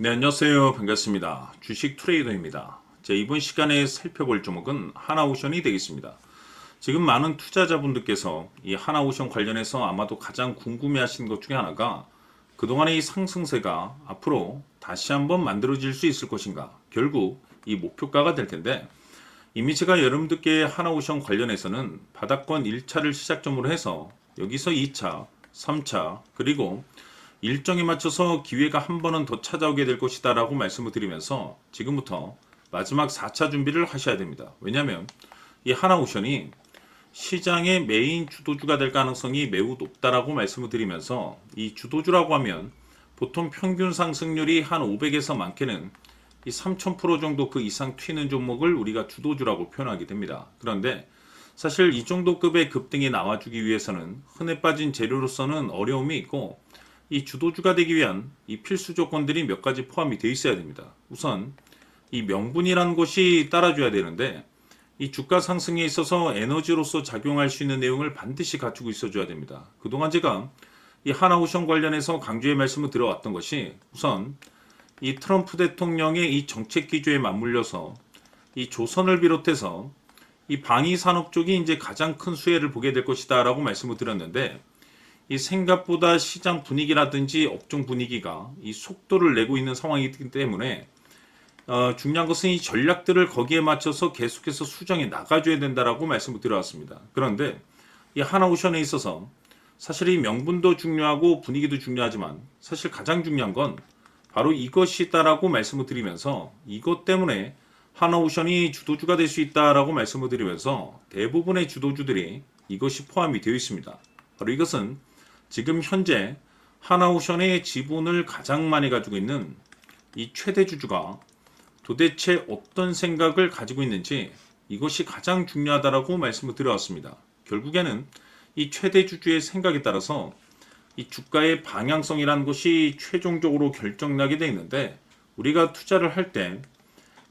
네, 안녕하세요. 반갑습니다. 주식 트레이더입니다. 이번 시간에 살펴볼 종목은 하나오션이 되겠습니다. 지금 많은 투자자분들께서 이 하나오션 관련해서 아마도 가장 궁금해하시는 것 중에 하나가 그동안의 이 상승세가 앞으로 다시 한번 만들어질 수 있을 것인가, 결국 이 목표가가 될 텐데, 이미 제가 여러분들께 하나오션 관련해서는 바닥권 1차를 시작점으로 해서 여기서 2차, 3차, 그리고 일정에 맞춰서 기회가 한 번은 더 찾아오게 될 것이다 라고 말씀을 드리면서 지금부터 마지막 4차 준비를 하셔야 됩니다. 왜냐하면 이 하나오션이 시장의 메인 주도주가 될 가능성이 매우 높다라고 말씀을 드리면서, 이 주도주라고 하면 보통 평균 상승률이 한 500에서 많게는 이 3000% 정도 그 이상 튀는 종목을 우리가 주도주라고 표현하게 됩니다. 그런데 사실 이 정도 급의 급등이 나와주기 위해서는 흔해 빠진 재료로서는 어려움이 있고, 이 주도주가 되기 위한 이 필수 조건들이 몇 가지 포함이 되어 있어야 됩니다. 우선 이 명분이라는 것이 따라줘야 되는데, 이 주가 상승에 있어서 에너지로서 작용할 수 있는 내용을 반드시 갖추고 있어줘야 됩니다. 그동안 제가 이 하나오션 관련해서 강조의 말씀을 드려왔던 것이, 우선 이 트럼프 대통령의 이 정책 기조에 맞물려서 이 조선을 비롯해서 이 방위 산업 쪽이 이제 가장 큰 수혜를 보게 될 것이다 라고 말씀을 드렸는데, 이 생각보다 시장 분위기라든지 업종 분위기가 이 속도를 내고 있는 상황이기 때문에 중요한 것은 이 전략들을 거기에 맞춰서 계속해서 수정해 나가줘야 된다라고 말씀을 드려왔습니다. 그런데 이 하나오션에 있어서 사실 이 명분도 중요하고 분위기도 중요하지만 사실 가장 중요한 건 바로 이것이다라고 말씀을 드리면서, 이것 때문에 하나오션이 주도주가 될 수 있다라고 말씀을 드리면서 대부분의 주도주들이 이것이 포함이 되어 있습니다. 바로 이것은 지금 현재 하나오션의 지분을 가장 많이 가지고 있는 이 최대 주주가 도대체 어떤 생각을 가지고 있는지, 이것이 가장 중요하다라고 말씀을 드려왔습니다. 결국에는 이 최대 주주의 생각에 따라서 이 주가의 방향성이라는 것이 최종적으로 결정나게 되어 있는데, 우리가 투자를 할 때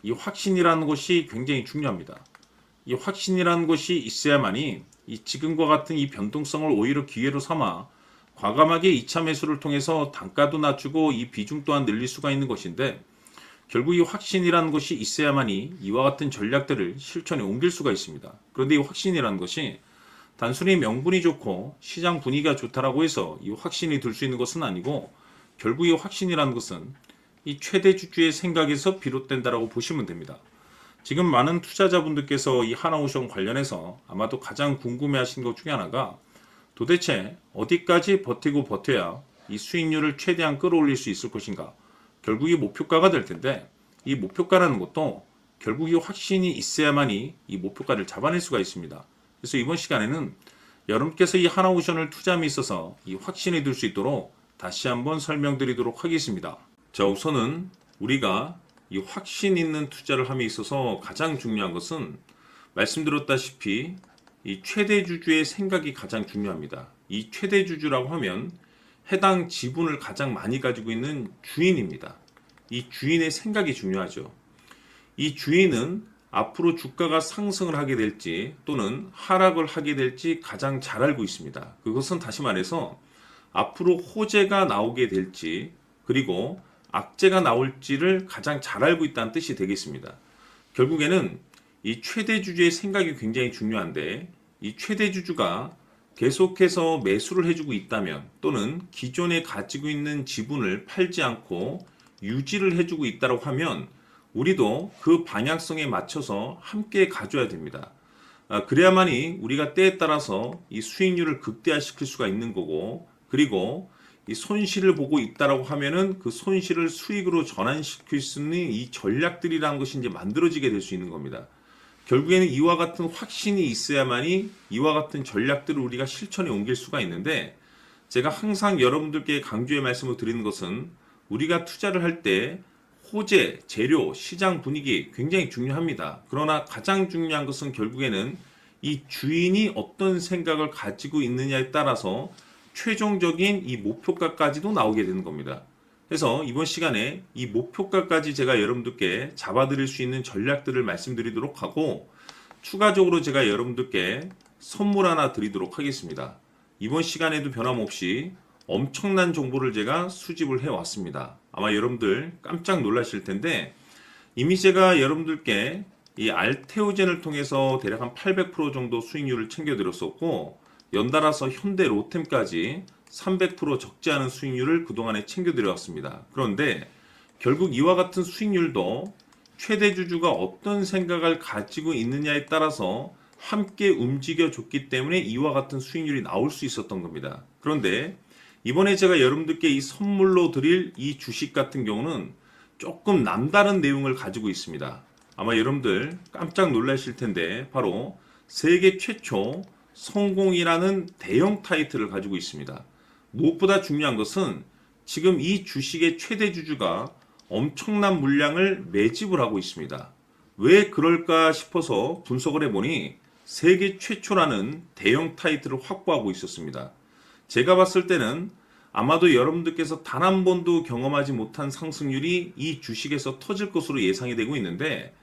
이 확신이라는 것이 굉장히 중요합니다. 이 확신이라는 것이 있어야만이 이 지금과 같은 이 변동성을 오히려 기회로 삼아 과감하게 2차 매수를 통해서 단가도 낮추고 이 비중 또한 늘릴 수가 있는 것인데, 결국 이 확신이라는 것이 있어야만이 이와 같은 전략들을 실천에 옮길 수가 있습니다. 그런데 이 확신이라는 것이 단순히 명분이 좋고 시장 분위기가 좋다라고 해서 이 확신이 들 수 있는 것은 아니고, 결국 이 확신이라는 것은 이 최대 주주의 생각에서 비롯된다라고 보시면 됩니다. 지금 많은 투자자분들께서 이 하나오션 관련해서 아마도 가장 궁금해하신 것 중에 하나가, 도대체 어디까지 버티고 버텨야 이 수익률을 최대한 끌어올릴 수 있을 것인가, 결국 이 목표가가 될 텐데, 이 목표가라는 것도 결국 이 확신이 있어야만이 이 목표가를 잡아낼 수가 있습니다. 그래서 이번 시간에는 여러분께서 이 하나오션을 투자함에 있어서 이 확신이 들 수 있도록 다시 한번 설명드리도록 하겠습니다. 자, 우선은 우리가 이 확신 있는 투자를 함에 있어서 가장 중요한 것은 말씀드렸다시피 이 최대 주주의 생각이 가장 중요합니다. 이 최대 주주라고 하면 해당 지분을 가장 많이 가지고 있는 주인입니다. 이 주인의 생각이 중요하죠. 이 주인은 앞으로 주가가 상승을 하게 될지 또는 하락을 하게 될지 가장 잘 알고 있습니다. 그것은 다시 말해서 앞으로 호재가 나오게 될지 그리고 악재가 나올지를 가장 잘 알고 있다는 뜻이 되겠습니다. 결국에는 이 최대 주주의 생각이 굉장히 중요한데, 이 최대 주주가 계속해서 매수를 해주고 있다면 또는 기존에 가지고 있는 지분을 팔지 않고 유지를 해주고 있다고 하면 우리도 그 방향성에 맞춰서 함께 가져야 됩니다. 그래야만이 우리가 때에 따라서 이 수익률을 극대화시킬 수가 있는 거고, 그리고 이 손실을 보고 있다라고 하면은 그 손실을 수익으로 전환시킬 수 있는 이 전략들이라는 것이 이제 만들어지게 될 수 있는 겁니다. 결국에는 이와 같은 확신이 있어야만이 이와 같은 전략들을 우리가 실천에 옮길 수가 있는데, 제가 항상 여러분들께 강조의 말씀을 드리는 것은 우리가 투자를 할 때 호재, 재료, 시장 분위기 굉장히 중요합니다. 그러나 가장 중요한 것은 결국에는 이 주인이 어떤 생각을 가지고 있느냐에 따라서 최종적인 이 목표가까지도 나오게 되는 겁니다. 그래서 이번 시간에 이 목표가까지 제가 여러분들께 잡아드릴 수 있는 전략들을 말씀드리도록 하고, 추가적으로 제가 여러분들께 선물 하나 드리도록 하겠습니다. 이번 시간에도 변함없이 엄청난 정보를 제가 수집을 해왔습니다. 아마 여러분들 깜짝 놀라실 텐데 이미 제가 여러분들께 이 알테오젠을 통해서 대략 한 800% 정도 수익률을 챙겨드렸었고 연달아서 현대 로템까지 300% 적지 않은 수익률을 그동안에 챙겨드려왔습니다. 그런데 결국 이와 같은 수익률도 최대 주주가 어떤 생각을 가지고 있느냐에 따라서 함께 움직여줬기 때문에 이와 같은 수익률이 나올 수 있었던 겁니다. 그런데 이번에 제가 여러분들께 이 선물로 드릴 이 주식 같은 경우는 조금 남다른 내용을 가지고 있습니다. 아마 여러분들 깜짝 놀라실 텐데 바로 세계 최초 성공이라는 대형 타이틀을 가지고 있습니다. 무엇보다 중요한 것은 지금 이 주식의 최대 주주가 엄청난 물량을 매집을 하고 있습니다. 왜 그럴까 싶어서 분석을 해보니 세계 최초라는 대형 타이틀을 확보하고 있었습니다. 제가 봤을 때는 아마도 여러분들께서 단 한 번도 경험하지 못한 상승률이 이 주식에서 터질 것으로 예상이 되고 있는데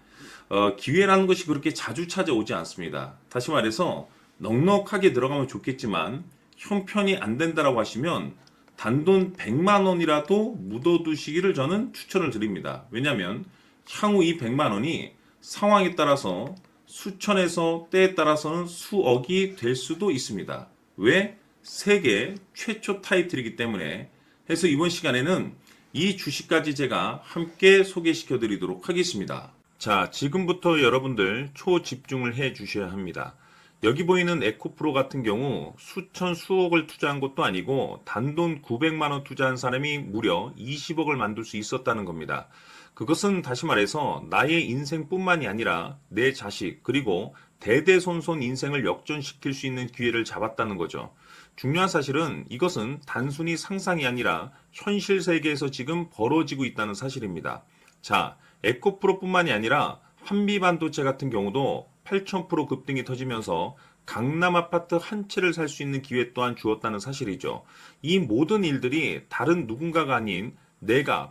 기회라는 것이 그렇게 자주 찾아오지 않습니다. 다시 말해서 넉넉하게 들어가면 좋겠지만 형편이 안 된다라고 하시면 단돈 100만 원이라도 묻어두시기를 저는 추천을 드립니다. 왜냐하면 향후 이 100만 원이 상황에 따라서 수천에서 때에 따라서는 수억이 될 수도 있습니다. 왜? 세계 최초 타이틀이기 때문에 해서 이번 시간에는 이 주식까지 제가 함께 소개시켜 드리도록 하겠습니다. 자, 지금부터 여러분들 초집중을 해 주셔야 합니다. 여기 보이는 에코프로 같은 경우 수천 수억을 투자한 것도 아니고 단돈 900만 원 투자한 사람이 무려 20억을 만들 수 있었다는 겁니다. 그것은 다시 말해서 나의 인생뿐만이 아니라 내 자식 그리고 대대손손 인생을 역전시킬 수 있는 기회를 잡았다는 거죠. 중요한 사실은 이것은 단순히 상상이 아니라 현실 세계에서 지금 벌어지고 있다는 사실입니다. 자, 에코프로뿐만이 아니라 한미반도체 같은 경우도 8,000% 급등이 터지면서 강남 아파트 한 채를 살 수 있는 기회 또한 주었다는 사실이죠. 이 모든 일들이 다른 누군가가 아닌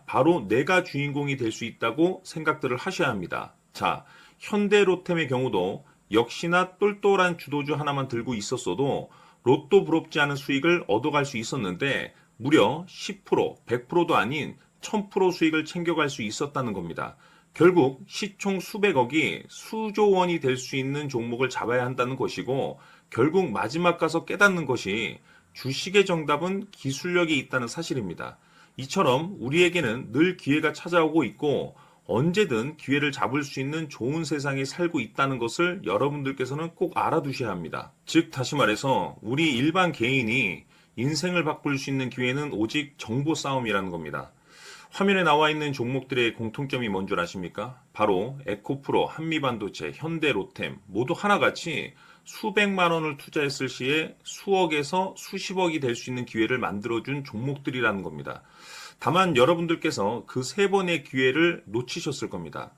바로 내가 주인공이 될 수 있다고 생각들을 하셔야 합니다. 자, 현대로템의 경우도 역시나 똘똘한 주도주 하나만 들고 있었어도 로또 부럽지 않은 수익을 얻어갈 수 있었는데 무려 10%, 100%도 아닌 1000% 수익을 챙겨갈 수 있었다는 겁니다. 결국 시총 수백억이 수조 원이 될 수 있는 종목을 잡아야 한다는 것이고 결국 마지막 가서 깨닫는 것이 주식의 정답은 기술력이 있다는 사실입니다. 이처럼 우리에게는 늘 기회가 찾아오고 있고 언제든 기회를 잡을 수 있는 좋은 세상에 살고 있다는 것을 여러분들께서는 꼭 알아두셔야 합니다. 즉 다시 말해서 우리 일반 개인이 인생을 바꿀 수 있는 기회는 오직 정보 싸움이라는 겁니다. 화면에 나와 있는 종목들의 공통점이 뭔 줄 아십니까? 바로 에코프로, 한미반도체, 현대로템 모두 하나같이 수백만 원을 투자했을 시에 수억에서 수십억이 될 수 있는 기회를 만들어준 종목들이라는 겁니다. 다만 여러분들께서 그 세 번의 기회를 놓치셨을 겁니다.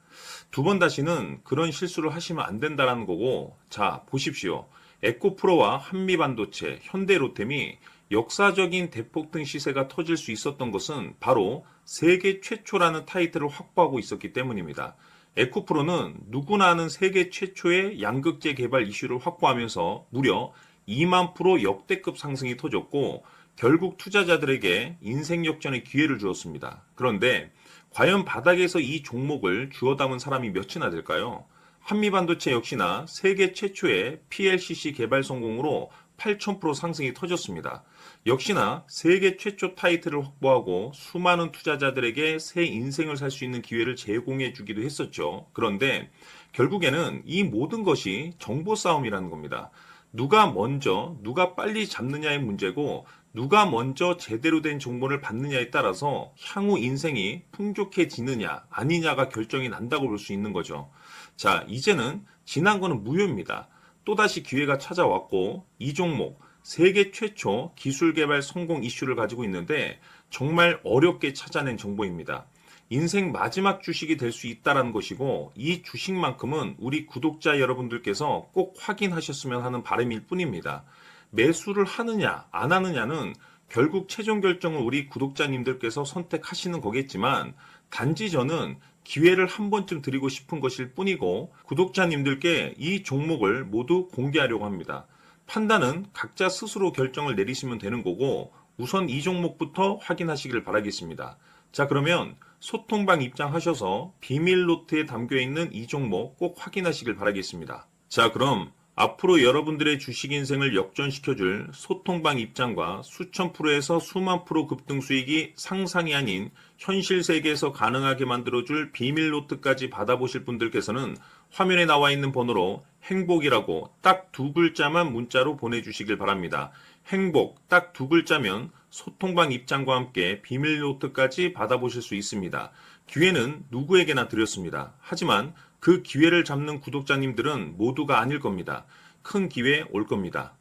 두 번 다시는 그런 실수를 하시면 안 된다는 거고, 자, 보십시오. 에코프로와 한미반도체, 현대로템이 역사적인 대폭등 시세가 터질 수 있었던 것은 바로 세계 최초라는 타이틀을 확보하고 있었기 때문입니다. 에코프로는 누구나 아는 세계 최초의 양극재 개발 이슈를 확보하면서 무려 2만 프로 역대급 상승이 터졌고 결국 투자자들에게 인생 역전의 기회를 주었습니다. 그런데 과연 바닥에서 이 종목을 주워 담은 사람이 몇이나 될까요? 한미반도체 역시나 세계 최초의 PLCC 개발 성공으로 8,000% 상승이 터졌습니다. 역시나 세계 최초 타이틀을 확보하고 수많은 투자자들에게 새 인생을 살 수 있는 기회를 제공해 주기도 했었죠. 그런데 결국에는 이 모든 것이 정보 싸움이라는 겁니다. 누가 먼저, 누가 빨리 잡느냐의 문제고 누가 먼저 제대로 된 정보를 받느냐에 따라서 향후 인생이 풍족해지느냐 아니냐가 결정이 난다고 볼 수 있는 거죠. 자, 이제는 지난 거는 무효입니다. 또다시 기회가 찾아왔고 이 종목 세계 최초 기술 개발 성공 이슈를 가지고 있는데 정말 어렵게 찾아낸 정보입니다. 인생 마지막 주식이 될 수 있다는 것이고 이 주식만큼은 우리 구독자 여러분들께서 꼭 확인하셨으면 하는 바람일 뿐입니다. 매수를 하느냐 안 하느냐는 결국 최종 결정을 우리 구독자님들께서 선택하시는 거겠지만 단지 저는 기회를 한 번쯤 드리고 싶은 것일 뿐이고 구독자님들께 이 종목을 모두 공개하려고 합니다. 판단은 각자 스스로 결정을 내리시면 되는 거고 우선 이 종목부터 확인하시길 바라겠습니다. 자, 그러면 소통방 입장하셔서 비밀 노트에 담겨 있는 이 종목 꼭 확인하시길 바라겠습니다. 자, 그럼 앞으로 여러분들의 주식 인생을 역전시켜줄 소통방 입장과 수천 프로에서 수만 프로 급등 수익이 상상이 아닌 현실 세계에서 가능하게 만들어줄 비밀 노트까지 받아보실 분들께서는 화면에 나와 있는 번호로 행복이라고 딱 두 글자만 문자로 보내주시길 바랍니다. 행복 딱 두 글자면 소통방 입장과 함께 비밀 노트까지 받아보실 수 있습니다. 기회는 누구에게나 드렸습니다. 하지만 그 기회를 잡는 구독자님들은 모두가 아닐 겁니다. 큰 기회 올 겁니다.